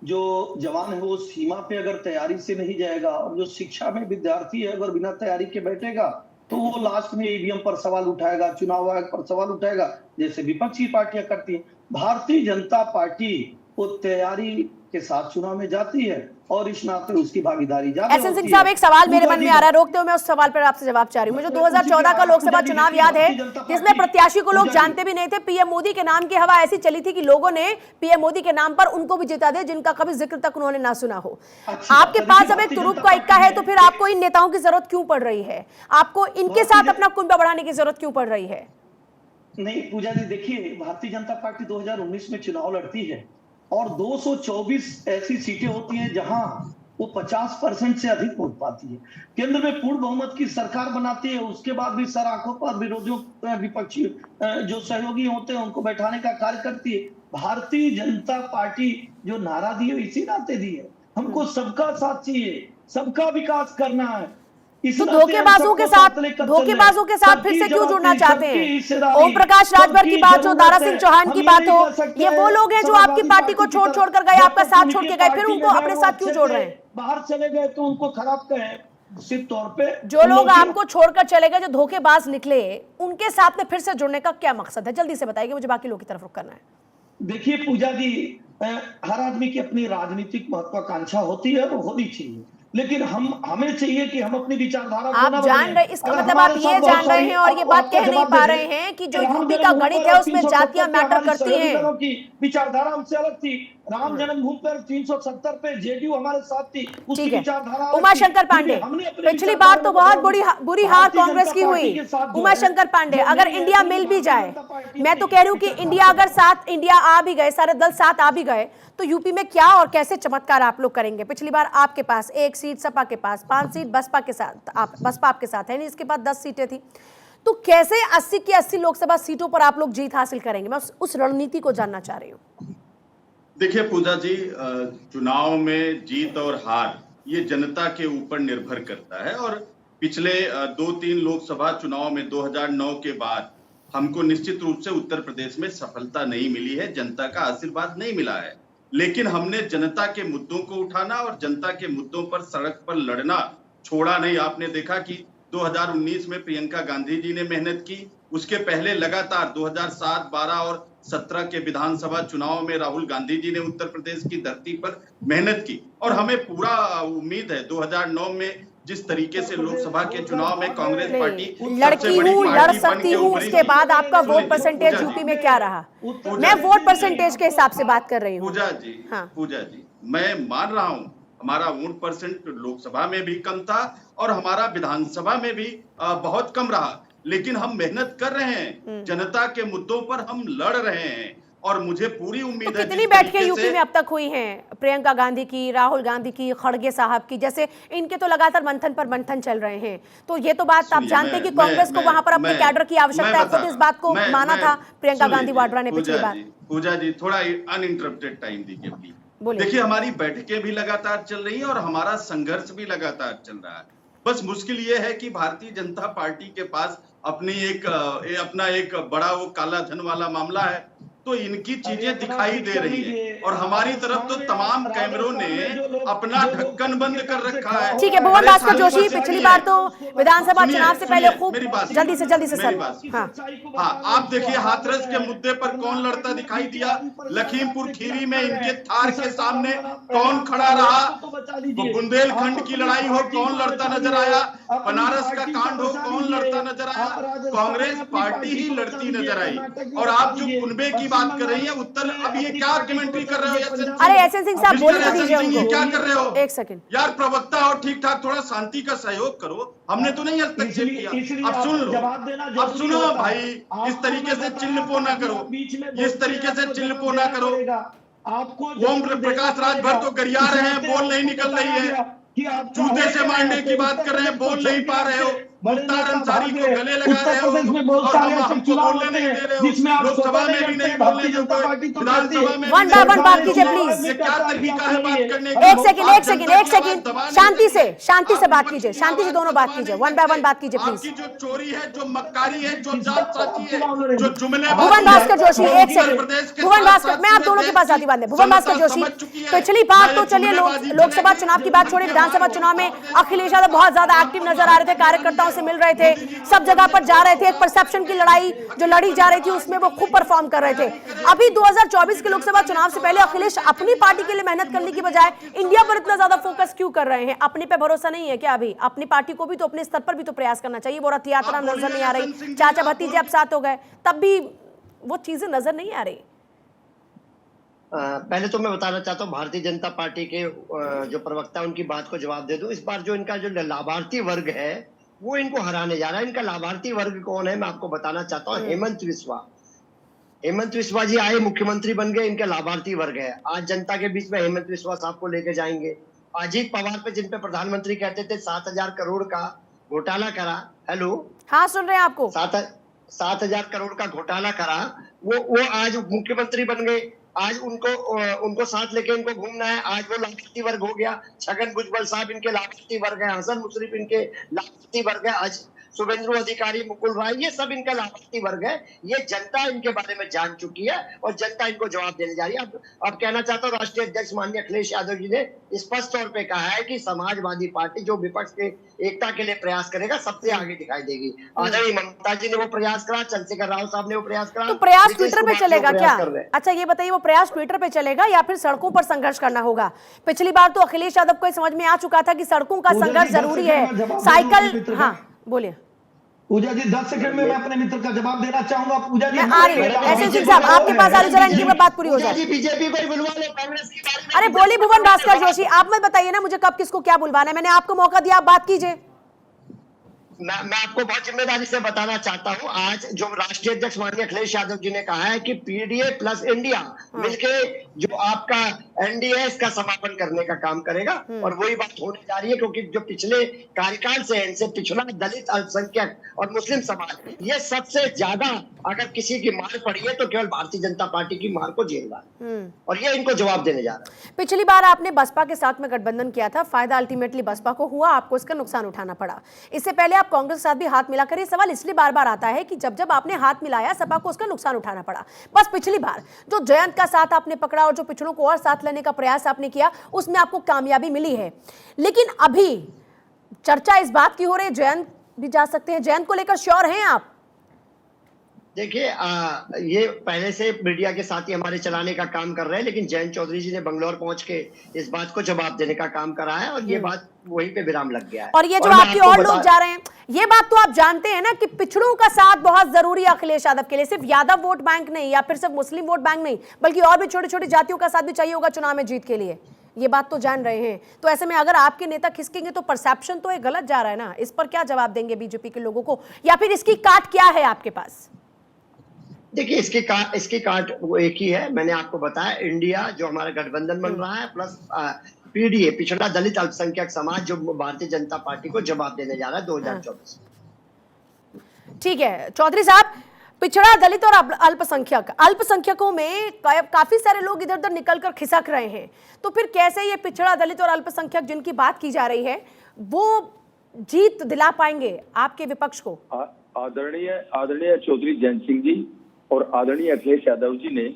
जो जवान है वो सीमा पे अगर तैयारी से नहीं जाएगा, और जो शिक्षा में विद्यार्थी है अगर बिना तैयारी के बैठेगा तो वो लास्ट में ईवीएम पर सवाल उठाएगा, चुनाव आयोग पर सवाल उठाएगा, जैसे विपक्षी पार्टियां करती हैं। भारतीय जनता पार्टी वो तैयारी के साथ चुनाव में जाती है और इस नाते उसकी भागीदारी ज्यादा होती है। एसएन सिंह साहब, एक सवाल मेरे मन में आ रहा है, रोकते हुए मैं उस सवाल पर आपसे जवाब चाह रही हूँ। मुझे 2014 का लोकसभा चुनाव याद है जिसमें प्रत्याशी को लोग जानते भी नहीं थे। पीएम मोदी के नाम की हवा ऐसी चली थी कि लोगों ने पीएम मोदी के नाम पर उनको भी जिता दे जिनका कभी जिक्र तक उन्होंने ना सुना हो। आपके पास अब एक तुरुप का इक्का है, तो फिर आपको इन नेताओं की जरूरत क्यों पड़ रही है? आपको इनके साथ अपना कुंभा बढ़ाने की जरूरत क्यों पड़ रही है? नहीं पूजा जी, देखिए भारतीय जनता पार्टी 2019 में चुनाव लड़ती है और 224 ऐसी सीटें होती हैं जहां वो 50% से अधिक वोट पाती है। केंद्र में पूर्ण बहुमत की सरकार बनाती है, उसके बाद भी सर आंखों पर विरोधियों, विपक्षी जो सहयोगी होते हैं उनको बैठाने का कार्य करती है। भारतीय जनता पार्टी जो नारा दी है इसी नाते दी है, हमको सबका साथ चाहिए, सबका विकास करना है। तो धोखेबाजों के साथ फिर से क्यों जुड़ना चाहते हैं? ओम प्रकाश राजभर की बात हो, दारा सिंह चौहान की बात हो, ये वो लोग हैं जो आपकी पार्टी को छोड़ कर गए, आपका साथ छोड़ के गए, फिर उनको अपने साथ क्यों जोड़ रहे हैं? बाहर चले गए तो उनको खराब कहें सिर्फ तौर पे। जो लोग आपको छोड़कर चले गए, जो धोखेबाज निकले, उनके साथ में फिर से जुड़ने का क्या मकसद है? जल्दी से बताइए, मुझे बाकी लोगों की तरफ रुख करना है। देखिए पूजा जी, हर आदमी की अपनी राजनीतिक महत्वाकांक्षा होती है और होनी चाहिए, लेकिन हमें चाहिए कि हम अपनी विचारधारा आप जान रहे, इसका मतलब आप ये जान रहे हैं और ये बात कह नहीं पा रहे हैं कि जो यूपी का गणित है उसमें जातियां मैटर करती हैं। विचारधारा हमसे अलग थी। राम जन्मभूमि पर 370 पे जेडीयू हमारे साथ थी, उसकी विचारधारा। उमाशंकर पांडे, पिछली बार तो बहुत बुरी हार कांग्रेस की हुई। उमाशंकर पांडे, अगर इंडिया मिल भी जाए, मैं तो कह रही हूँ कि इंडिया अगर साथ इंडिया आ भी गए, सारे दल साथ आ भी गए, तो यूपी में क्या और कैसे चमत्कार आप लोग करेंगे? पिछली बार आपके पास 1 सीट, सपा के पास 5 सीट, बसपा के साथ बसपा आपके साथ है नहीं, इसके बाद 10 सीटें थी। तो कैसे 80 की 80 लोकसभा सीटों पर आप लोग जीत हासिल करेंगे? मैं उस रणनीति को जानना चाह रही हूँ। देखिए पूजा जी, चुनाव में जीत और हार ये जनता के ऊपर निर्भर करता है और पिछले 2-3 लोकसभा चुनाव में 2009 के बाद हमको निश्चित रूप से उत्तर प्रदेश में सफलता नहीं मिली है, जनता का आशीर्वाद नहीं मिला है। लेकिन हमने जनता के मुद्दों को उठाना और जनता के मुद्दों पर सड़क पर लड़ना छोड़ा नहीं। आपने देखा कि 2019 में प्रियंका गांधी जी ने मेहनत की, उसके पहले लगातार 2007, 12 और 17 के विधानसभा चुनाव में राहुल गांधी जी ने उत्तर प्रदेश की धरती पर मेहनत की और हमें पूरा उम्मीद है 2009 में जिस तरीके से लोकसभा के चुनाव में कांग्रेस पार्टी लड़की हूँ, लड़ सकती हूँ, उसके बाद आपका वोट परसेंटेज यूपी में क्या रहा? मैं वोट परसेंटेज के हिसाब से बात कर रही हूँ। पूजा जी, मैं मान रहा हूँ हमारा वोट परसेंट लोकसभा में भी कम था और हमारा विधानसभा में भी बहुत कम रहा, लेकिन हम मेहनत कर रहे हैं, जनता के मुद्दों पर हम लड़ रहे हैं और मुझे पूरी उम्मीद है। कितनी बैठकें यूपी में अब तक हुई हैं? प्रियंका गांधी की, राहुल गांधी की, खड़गे साहब की, जैसे इनके तो लगातार मंथन पर मंथन चल रहे हैं। तो ये तो बात आप जानते हैं कि कांग्रेस को वहां पर अपने कैडर की आवश्यकता है, खुद इस बात को माना था प्रियंका गांधी वाड्रा ने पिछली बार। पूजा जी, थोड़ा अनइंटरप्टेड टाइम दीजिए प्लीज। बोलिए। देखिए, हमारी बैठकें भी लगातार चल रही हैं और हमारा संघर्ष भी लगातार चल रहा है। बस मुश्किल ये है कि भारतीय जनता पार्टी के पास अपना एक बड़ा वो काला धन वाला मामला है, तो इनकी चीजें दिखाई दे रही है और हमारी तरफ तो तमाम कैमरों ने अपना ढक्कन बंद कर रखा है। ठीक है, भुवन भास्कर जोशी, पिछली बार तो विधानसभा सुनिए, चुनाव से पहले खूब मेरी बात जल्दी से मेरी सर। बात हाँ, हाँ, आप देखिए हाथरस के मुद्दे पर कौन लड़ता दिखाई दिया, लखीमपुर खीरी में इनके थार के सामने कौन खड़ा रहा, तो बुंदेलखंड की लड़ाई हो कौन लड़ता नजर आया, बनारस का कांड हो कौन लड़ता नजर आया, कांग्रेस पार्टी ही लड़ती नजर आई। और आप जो कुनबे की बात कर रही है, उत्तर अब ये क्या कमेंट्री कर रहे हो? अरे एसएन सिंह साहब बोलने तो दीजिए उनको। क्या कर रहे हो? एक सेकंड यार, प्रवक्ता और ठीक ठाक थोड़ा शांति का सहयोग करो। हमने तो नहीं आज तक किया, अब सुन लो, अब सुनो भाई, इस तरीके से चिल्लपो ना करो, इस तरीके से चिल्लपो ना करो। ओम प्रकाश राजभर तो गरिया रहे हैं, बोल नहीं निकल रही है, जूते से मारने की बात कर रहे हैं, बोल नहीं पा रहे हो, मुख्तार अंसारी को गले लगा रहे हो और हमको बोलने नहीं दे रहे हो, लोकसभा में भी नहीं बोलने देते, विधानसभा में वन बाय वन बात कीजिए प्लीज। ये क्या तरीका है बात करने का? एक सेकंड शांति से बात कीजिए, शांति से दोनों बात कीजिए, वन बाय वन बात कीजिए प्लीज। आपकी जो चोरी है, जो मक्कारी है, जो जालसाजी है, जो जुमलेबाजी है, भुवन भास्कर जोशी, एक उत्तर सेकंड, प्रदेश के भुवन साथ भास्कर, साथ मैं आप पूरे दोनों के पास आती बात है। भुवन भास्कर जनता जोशी, समझ चुकी है। पिछली बार तो ये चलिए जुमलेबाजी लोकसभा चलेगी, चुनाव की बात छोड़िए, विधानसभा चुनाव में अखिलेश यादव बहुत ज्यादा एक्टिव नजर आ रहे थे, कार्यकर्ताओं से मिल रहे थे, सब जगह पर जा रहे थे, एक परसेप्शन की लड़ाई जो लड़ी जा रही थी उसमें वो खूब परफॉर्म कर रहे थे। अभी 2024 के लोकसभा चुनाव से पहले अखिलेश अपनी पार्टी के लिए मेहनत करने की बजाय इंडिया पर इतना ज्यादा फोकस क्यों कर रहे हैं? अपने पे भरोसा नहीं है क्या? अभी अपनी पार्टी को भी तो अपने स्तर पर भी तो प्रयास करना चाहिए। वो रथ यात्रा नजर नहीं आ रही, चाचा भतीजे अब साथ हो गए, तब भी वो चीजें नजर नहीं आ रही। पहले तो मैं बताना चाहता हूँ भारतीय जनता पार्टी के जो प्रवक्ता उनकी बात को जवाब दे दूं। इस बार जो इनका जो लाभार्थी वर्ग है वो इनको हराने जा रहा है। इनका लाभार्थी वर्ग कौन है मैं आपको बताना चाहता हूँ। हेमंत विश्वा जी आए, मुख्यमंत्री बन गए, इनका लाभार्थी वर्ग है। आज जनता के बीच में हेमंत विश्वा साहब को लेके जाएंगे। अजीत पवार पे जिन पे प्रधानमंत्री कहते थे 7,000 करोड़ का घोटाला करा, हेलो हाँ सुन रहे हैं आपको, 7,000 करोड़ का घोटाला करा, वो आज मुख्यमंत्री बन गए। आज उनको साथ लेके इनको घूमना है। आज वो लाभार्थी वर्ग हो गया। छगन भुजबल साहब इनके लाभार्थी वर्ग है, हसन मुशर्रफ इनके लाभार्थी वर्ग है, आज शुभेंदु अधिकारी, मुकुल राय, ये सब इनका लाभार्थी वर्ग है। ये जनता इनके बारे में जान चुकी है और जनता इनको जवाब देने जा रही है। अब कहना चाहता हूँ, राष्ट्रीय अध्यक्ष माननीय अखिलेश यादव जी ने स्पष्ट तौर पे कहा है कि समाजवादी पार्टी जो विपक्ष के एकता के लिए प्रयास करेगा सबसे आगे दिखाई देगी। आदरणीय ममता जी ने वो प्रयास करा, चंद्रशेखर राव साहब ने वो प्रयास करा। तो प्रयास ट्विटर पे चलेगा क्या? अच्छा ये बताइए, वो प्रयास ट्विटर पे चलेगा या फिर सड़कों पर संघर्ष करना होगा? पिछली बार तो अखिलेश यादव को समझ में आ चुका था कि सड़कों का संघर्ष जरूरी है, साइकिल। हाँ बोलिए पूजा जी, 10 सेकंड में मैं अपने मित्र का जवाब देना चाहूंगा। पूजा जी, मैं आ रही हूँ, एसएन सिंह साहब आपके पास आ रही, जरा इनकी बात पूरी हो जाए। बीजेपी को बुलवा लो, कांग्रेस की बात में। अरे बोली भुवन भास्कर जोशी, आप मत बताइए ना मुझे कब किसको क्या बुलवाना है, मैंने आपको मौका दिया, आप बात कीजिए। मैं आपको बहुत जिम्मेदारी से बताना चाहता हूं, आज जो राष्ट्रीय अध्यक्ष माननीय अखिलेश यादव जी ने कहा है कि पीडीए प्लस इंडिया मिलके जो आपका एनडीए इसका समापन करने का काम करेगा और वही बात होने जा रही है। क्योंकि जो पिछले कार्यकाल से इनसे पिछड़ा, दलित, अल्पसंख्यक और मुस्लिम समाज, ये सबसे ज्यादा अगर किसी की मार पड़ी है तो केवल भारतीय जनता पार्टी की मार को झेल रहा है और ये इनको जवाब देने जा रहा है। पिछली बार आपने बसपा के साथ में गठबंधन किया था, फायदा अल्टीमेटली बसपा को हुआ, आपको इसका नुकसान उठाना पड़ा। इससे पहले आप कांग्रेस के साथ भी हाथ मिला करिए। सवाल इसलिए बार बार आता है कि जब जब आपने हाथ मिलाया सपा को उसका नुकसान उठाना पड़ा। बस पिछली बार जो जयंत का साथ आपने पकड़ा और जो पिछड़ों को और साथ लेने का प्रयास आपने किया उसमें आपको कामयाबी मिली है। लेकिन अभी चर्चा इस बात की हो रही है जयंत भी जा सकते हैं, जयंत को लेकर श्योर हैं आप? देखिए ये पहले से मीडिया के साथ ही हमारे चलाने का काम कर रहे हैं, लेकिन जयंत चौधरी जी ने बंगलौर पहुंच के इस बात को जवाब देने का काम करा है और ये बात वहीं पे विराम लग गया है। और ये जो आपके और लोग जा रहे हैं, ये बात तो आप जानते हैं ना कि पिछड़ों का साथ बहुत जरूरी है अखिलेश यादव के लिए। सिर्फ यादव वोट बैंक नहीं या फिर सिर्फ मुस्लिम वोट बैंक नहीं, बल्कि और भी छोटी छोटी जातियों का साथ भी चाहिए होगा चुनाव में जीत के लिए। ये बात तो जान रहे हैं। तो ऐसे में अगर आपके नेता खिसकेंगे तो परसेप्शन तो ये गलत जा रहा है ना। इस पर क्या जवाब देंगे बीजेपी के लोगों को, या फिर इसकी काट क्या है आपके पास? देखिए इसकी काट वो एक ही है, मैंने आपको बताया, इंडिया जो हमारा गठबंधन बन रहा है प्लस पीडीए पिछड़ा दलित अल्पसंख्यक समाज जो भारतीय जनता पार्टी को जवाब देने जा रहा है 2024। ठीक है चौधरी साहब, पिछड़ा, दलित और अल्पसंख्यकों में काफी सारे लोग इधर उधर निकलकर खिसक रहे हैं, तो फिर कैसे ये पिछड़ा, दलित और अल्पसंख्यक जिनकी बात की जा रही है वो जीत दिला पाएंगे आपके विपक्ष को? आदरणीय चौधरी जैन सिंह जी और आदरणीय अखिलेश यादव जी ने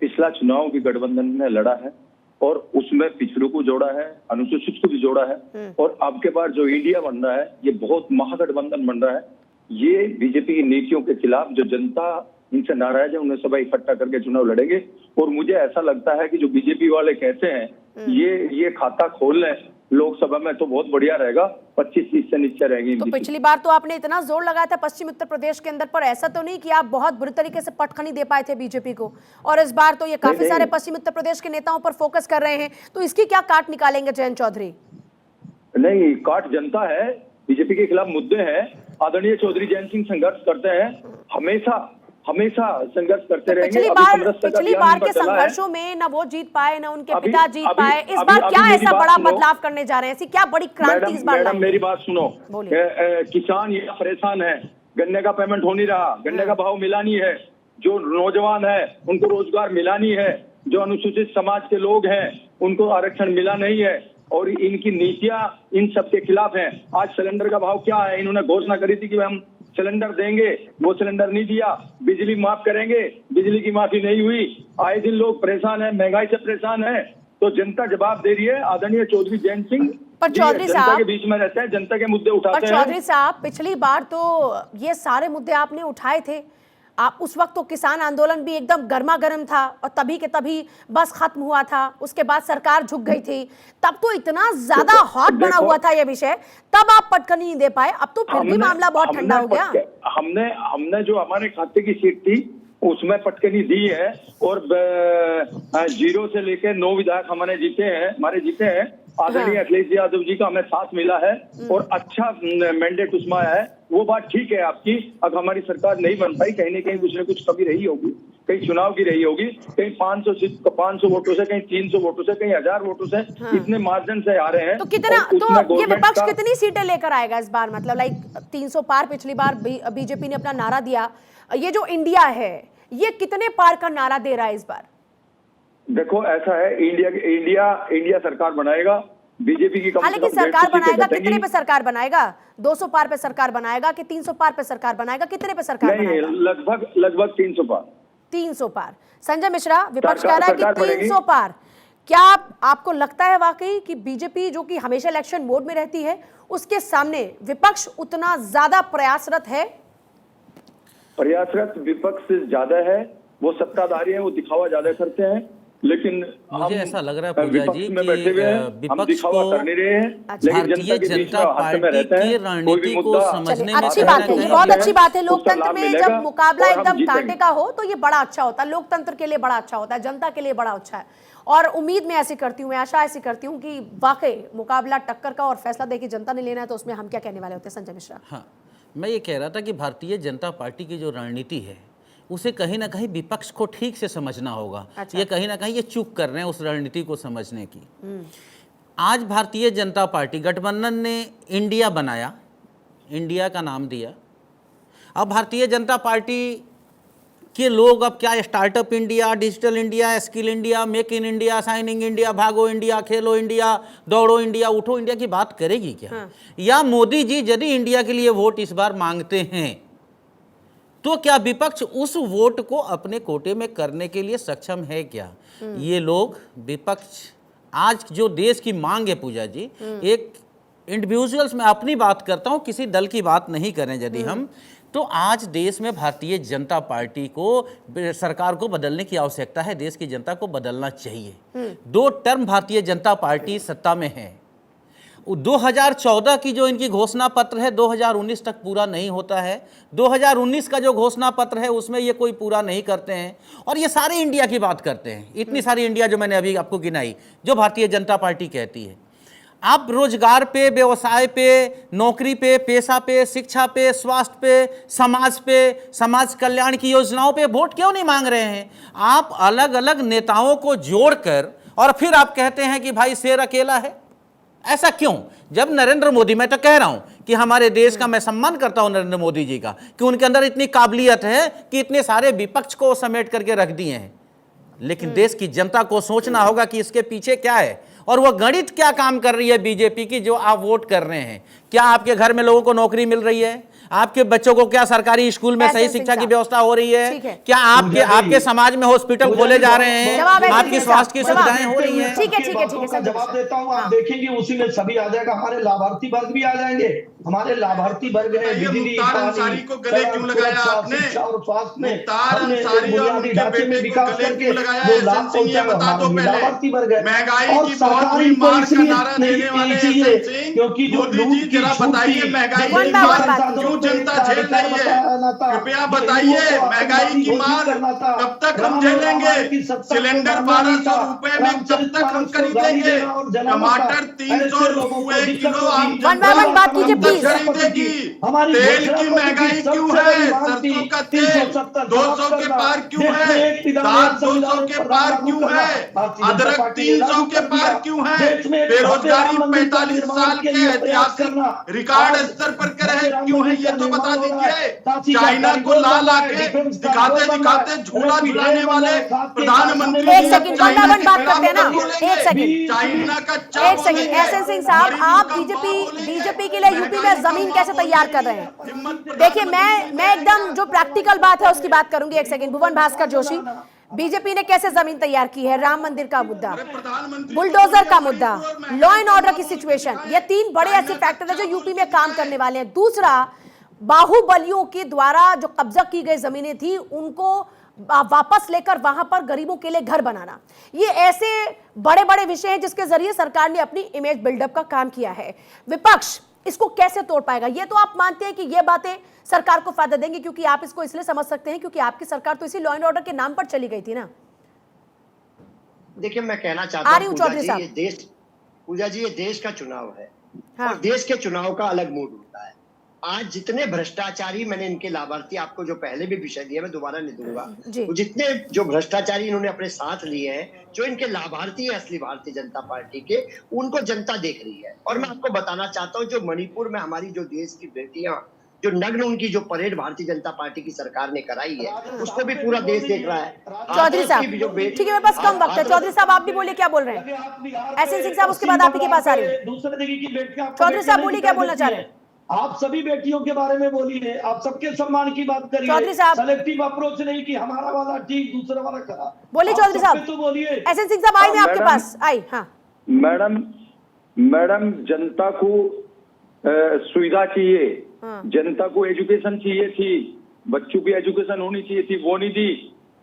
पिछला चुनाव भी गठबंधन में लड़ा है और उसमें पिछड़ों को जोड़ा है, अनुसूचित को भी जोड़ा है, और अब के बार जो इंडिया बन रहा है ये बहुत महागठबंधन बन रहा है। ये बीजेपी की नीतियों के खिलाफ जो जनता इनसे नाराज है उन्हें सब इकट्ठा करके चुनाव लड़ेंगे। और मुझे ऐसा लगता है कि जो बीजेपी वाले कहते हैं ये खाता खोल लें लोकसभा में तो बहुत बढ़िया रहेगा, 25 सीट से नीचे रहेगी। तो पिछली बार तो आपने इतना जोर लगाया था पश्चिम उत्तर प्रदेश के अंदर, पर ऐसा तो नहीं कि आप बहुत बुरी तरीके से पटखनी दे पाए थे बीजेपी को, और इस बार तो ये काफी सारे पश्चिम उत्तर प्रदेश के नेताओं पर फोकस कर रहे हैं, तो इसकी क्या काट निकालेंगे जयंत चौधरी? नहीं, काट जनता है, बीजेपी के खिलाफ मुद्दे हैं। आदरणीय चौधरी जैन सिंह संघर्ष करते हैं, हमेशा संघर्ष करते तो रहेंगे। पिछली बार के संघर्षों में न वो जीत पाए न उनके पिता जीत पाए, इस बार क्या ऐसा बड़ा बदलाव करने जा रहे हैं? ऐसी क्या बड़ी क्रांति इस बार? मैडम मेरी बात सुनो, किसान ये परेशान है, गन्ने का पेमेंट हो नहीं रहा, गन्ने का भाव मिला नहीं है, जो नौजवान है उनको रोजगार मिला नहीं है, जो अनुसूचित समाज के लोग हैं उनको आरक्षण मिला नहीं है, और इनकी नीतियां इन सबके खिलाफ हैं। आज सिलेंडर का भाव क्या है? इन्होंने घोषणा करी थी कि हम सिलेंडर देंगे, वो सिलेंडर नहीं दिया। बिजली माफ करेंगे, बिजली की माफी नहीं हुई। आए दिन लोग परेशान हैं, महंगाई से परेशान है, तो जनता जवाब दे रही है। आदरणीय चौधरी जैन सिंह पर चौधरी जनता साहब के बीच में रहते हैं, जनता के मुद्दे उठाते हैं। चौधरी साहब, पिछली बार तो ये सारे मुद्दे आपने उठाए थे, आप उस वक्त तो किसान आंदोलन भी एकदम गर्मा गर्म था और तभी के तभी बस खत्म हुआ था, उसके बाद सरकार झुक गई थी, तब तो इतना ज्यादा हॉट बना हुआ था ये विषय, तब आप पटखनी नहीं दे पाए, अब तो फिर भी मामला बहुत ठंडा हो गया। हमने जो हमारे खाते की सीट थी उसमें पटकनी दी है, और 0 से लेकर 9 विधायक हमारे जीते हैं। आदरणीय अखिलेश यादव जी का हमें साथ मिला है और अच्छा मैंडेट उसमें आया है। वो बात ठीक है आपकी, अब हमारी सरकार नहीं बन पाई, कहीं न कहीं कुछ न कुछ कमी रही होगी, कहीं चुनाव की रही होगी, कहीं 500 वोटों से, कहीं 300 वोटों से, कहीं 1000 वोटों से, इतने मार्जिन से आ रहे हैं। तो कितना, तो ये विपक्ष कितनी सीटें लेकर आएगा इस बार? मतलब लाइक 300 पार, पिछली बार बीजेपी ने अपना नारा दिया, ये जो इंडिया है ये कितने पार का नारा दे रहा है इस बार? देखो ऐसा है, इंडिया सरकार बनाएगा, बीजेपी की हालांकि सरकार बनाएगा, कितने पे सरकार बनाएगा? 200 पार पे सरकार बनाएगा कि 300 पार पे सरकार बनाएगा? कितने पे सरकार बनाएगा? लगभग 300 पार। 300 पार। संजय मिश्रा, विपक्ष कह रहा है कि 300 पार। क्या आपको लगता है वाकई कि बीजेपी जो कि हमेशा इलेक्शन मोड में रहती है उसके सामने विपक्ष उतना ज्यादा प्रयासरत है? प्रयासरत विपक्ष से ज्यादा है, वो सत्ताधारी हैं, वो दिखावा ज्यादा करते हैं, लेकिन मुझे ऐसा लग रहा है पूजा जी कि विपक्ष को भारतीय जनता पार्टी की रणनीति को समझने में अच्छी बात है, बहुत अच्छी बात है। लोकतंत्र में जब मुकाबला एकदम कांटे का हो तो ये बड़ा अच्छा होता है, लोकतंत्र के लिए बड़ा अच्छा होता है, जनता के लिए बड़ा अच्छा है। और उम्मीद मैं ऐसी करती हूँ, मैं आशा ऐसी करती हूँ कि वाकई मुकाबला टक्कर का और फैसला देखिए जनता ने लेना है, तो उसमें हम क्या कहने वाले होते हैं? संजय मिश्रा। हाँ, मैं ये कह रहा था कि भारतीय जनता पार्टी की जो रणनीति है उसे कहीं ना कहीं विपक्ष को ठीक से समझना होगा। अच्छा। ये कहीं ना कहीं ये चूक कर रहे हैं उस रणनीति को समझने की। आज भारतीय जनता पार्टी गठबंधन ने इंडिया बनाया, इंडिया का नाम दिया। अब भारतीय जनता पार्टी के लोग अब क्या startup India, digital India, skill India, make in India, signing India, भागो इंडिया, खेलो इंडिया, दौड़ो इंडिया, उठो इंडिया की बात करेगी क्या? हाँ। या मोदी जी यदि इंडिया के लिए वोट इस बार मांगते हैं तो क्या विपक्ष उस वोट को अपने कोटे में करने के लिए सक्षम है क्या? ये लोग विपक्ष आज जो देश की मांग है पूजा जी, एक इंडिविजुअल्स में अपनी बात करता हूं, किसी दल की बात नहीं करें यदि हम, तो आज देश में भारतीय जनता पार्टी को सरकार को बदलने की आवश्यकता है, देश की जनता को बदलना चाहिए। 2 टर्म भारतीय जनता पार्टी सत्ता में है, 2014 की जो इनकी घोषणा पत्र है 2019 तक पूरा नहीं होता है, 2019 का जो घोषणा पत्र है उसमें ये कोई पूरा नहीं करते हैं, और ये सारे इंडिया की बात करते हैं। इतनी सारी इंडिया जो मैंने अभी आपको गिनाई जो भारतीय जनता पार्टी कहती है। आप रोजगार पे, व्यवसाय पे, नौकरी पे, पेशा पे, शिक्षा पे, स्वास्थ्य पे, समाज कल्याण की योजनाओं पे वोट क्यों नहीं मांग रहे हैं? आप अलग अलग नेताओं को जोड़कर और फिर आप कहते हैं कि भाई शेर अकेला है। ऐसा क्यों? जब नरेंद्र मोदी, मैं तो कह रहा हूं कि हमारे देश का मैं सम्मान करता हूं नरेंद्र मोदी जी का, कि उनके अंदर इतनी काबिलियत है कि इतने सारे विपक्ष को समेट करके रख दिए हैं, लेकिन देश की जनता को सोचना होगा कि इसके पीछे क्या है और वह गणित क्या काम कर रही है बीजेपी की, जो आप वोट कर रहे हैं। क्या आपके घर में लोगों को नौकरी मिल रही है? आपके बच्चों को क्या सरकारी स्कूल में सही शिक्षा की व्यवस्था हो रही है? क्या आपके समाज में हॉस्पिटल खोले जा रहे हैं? आपकी स्वास्थ्य की सुविधाएं हो रही हैं? ठीक है जवाब देता हूँ, आप देखेंगे उसी में सभी आ जाएगा। हमारे लाभार्थी वर्ग भी आ जाएंगे। हमारे लाभार्थी वर्ग है बिजली, अंसारी को गले क्यों लगाया आपने? और स्वास्थ्य में मुख्तार अंसारी और उनके बेटे को गले क्यों लगाया? एहसन सिंह, ये बता दो पहले। महंगाई की बहुत बड़ी मार का नारा देने वाले एहसन सिंह, क्योंकि मोदी जी जरा बताइए महंगाई की मार क्यों जनता झेल रही है? कृपया बताइए महंगाई की मार कब तक हम झेलेंगे? सिलेंडर 1200 रुपए में कब तक हम खरीदेंगे? टमाटर 300 रुपए किलो आम जनता बात कीजिए प्लीज। खरीदेगी। तेल की महंगाई क्यों है? सरसों का तेल 200 के पार क्यों है? दाल 200 के पार क्यों है? अदरक 300 के पार क्यों है? बेरोजगारी 45 साल के ऐतिहासिक रिकॉर्ड स्तर पर रहे क्यों है? ये तो बता दीजिए। चाइना को ला के दिखाते झूला झुलाने वाले प्रधानमंत्री, एक सेकंड बात करते हैं ना, एक सेकंड चाइना का एक सेकंड। एहसन सिंह साहब, आप बीजेपी के लिए यूपी में जमीन कैसे तैयार कर रहे हैं? देखिए, मैं एकदम जो प्रैक्टिकल बात है उसकी बात करूंगी। एक सेकंड। भुवन भास्कर जोशी, बीजेपी ने कैसे जमीन तैयार की है? राम मंदिर का मुद्दा, बुलडोजर का मुद्दा, लॉ एंड ऑर्डर की सिचुएशन, ये तीन बड़े ऐसे फैक्टर हैं जो यूपी में काम करने वाले हैं। दूसरा, बाहुबलियों के द्वारा जो कब्जा की गई जमीनें थी उनको वापस लेकर वहां पर गरीबों के लिए घर बनाना। ये ऐसे बड़े बड़े विषय हैं जिसके जरिए सरकार ने अपनी इमेज बिल्डअप का काम किया है। विपक्ष इसको कैसे तोड़ पाएगा? ये तो आप मानते हैं कि ये बातें सरकार को फायदा देंगी, क्योंकि आप इसको इसलिए समझ सकते हैं क्योंकि आपकी सरकार तो इसी लॉ एंड ऑर्डर के नाम पर चली गई थी ना। देखिए, मैं कहना चाहता हूं चौधरी साहब, पूजा जी, ये देश का चुनाव है। हाँ। और देश के चुनाव का अलग मूड होता है। आज जितने भ्रष्टाचारी, मैंने इनके लाभार्थी आपको जो पहले भी विषय दिया, मैं दोबारा नहीं दूंगा, वो जितने जो भ्रष्टाचारी इन्होंने अपने साथ लिए हैं, जो इनके लाभार्थी है असली भारतीय जनता पार्टी के, उनको जनता देख रही है। और मैं आपको बताना चाहता हूँ, जो मणिपुर में हमारी जो देश की बेटियां, जो नग्न उनकी जो परेड भारतीय जनता पार्टी की सरकार ने कराई है, उसको भी पूरा देश देख रहा है। चौधरी साहब, ठीक है, मेरे पास कम वक्त है। चौधरी साहब, आप भी बोलिए, क्या बोल रहे हैं? एहसन सिंह साहब, उसके बाद आप ही के पास आ रही है। चौधरी साहब बोलिए, क्या बोलना चाह रहे हैं? आप सभी बेटियों के बारे में बोलिए, आप सबके सम्मान की बात करिए। चौधरी साहब, सेलेक्टिव अप्रोच नहीं कि हमारा वाला ठीक दूसरा वाला खराब। बोलिए चौधरी साहब। तो बोलिए। एहसन सिंह साहब, आई मैं आपके पास आई। हाँ मैडम, जनता को सुविधा चाहिए, जनता को एजुकेशन चाहिए थी, बच्चों की एजुकेशन होनी चाहिए थी, वो नहीं दी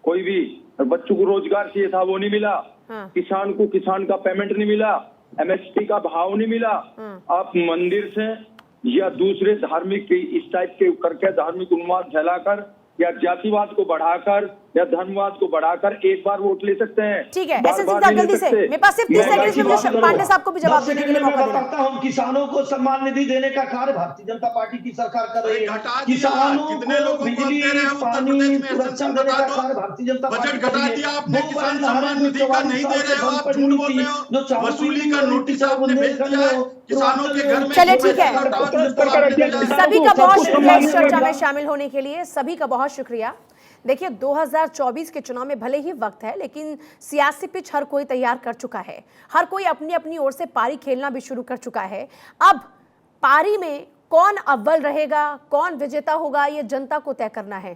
कोई भी। बच्चों को रोजगार चाहिए था, वो नहीं मिला। किसान को किसान का पेमेंट नहीं मिला, एमएसपी का भाव नहीं मिला। आप मंदिर से या दूसरे धार्मिक इस टाइप के करके धार्मिक उन्माद फैलाकर या जातिवाद को बढ़ाकर या धर्मवाद को बढ़ाकर एक बार वोट ले सकते हैं। ठीक है, एहसन सिंह साहब जल्दी से, मेरे पास सिर्फ 30 सेकंड में मुझे पांडे साहब को भी जवाब देने के लिए मौका देना। हम किसानों को सम्मान निधि देने का कार्य भारतीय जनता पार्टी की सरकार कर रही है। किसानों कितने लोगों को बिजली, दे रहे हैं उत्तर पानी, प्रदेश में? सुरक्षा देने का कार्य भारतीय जनता पार्टी बजट घटा दिया आपने, किसान सम्मान निधि का नहीं दे रहे हो, आप झूठ बोल रहे हो। वसूली का नोटिस आपने भेज दिया है किसानों के घर में। चलिए ठीक है, सभी का बहुत शुक्रिया इस चर्चा में शामिल होने के लिए, सभी का बहुत शुक्रिया। देखिए, 2024 के चुनाव में भले ही वक्त है, लेकिन सियासी पिच हर कोई तैयार कर चुका है। हर कोई अपनी अपनी ओर से पारी खेलना भी शुरू कर चुका है। अब पारी में कौन अव्वल रहेगा, कौन विजेता होगा, ये जनता को तय करना है।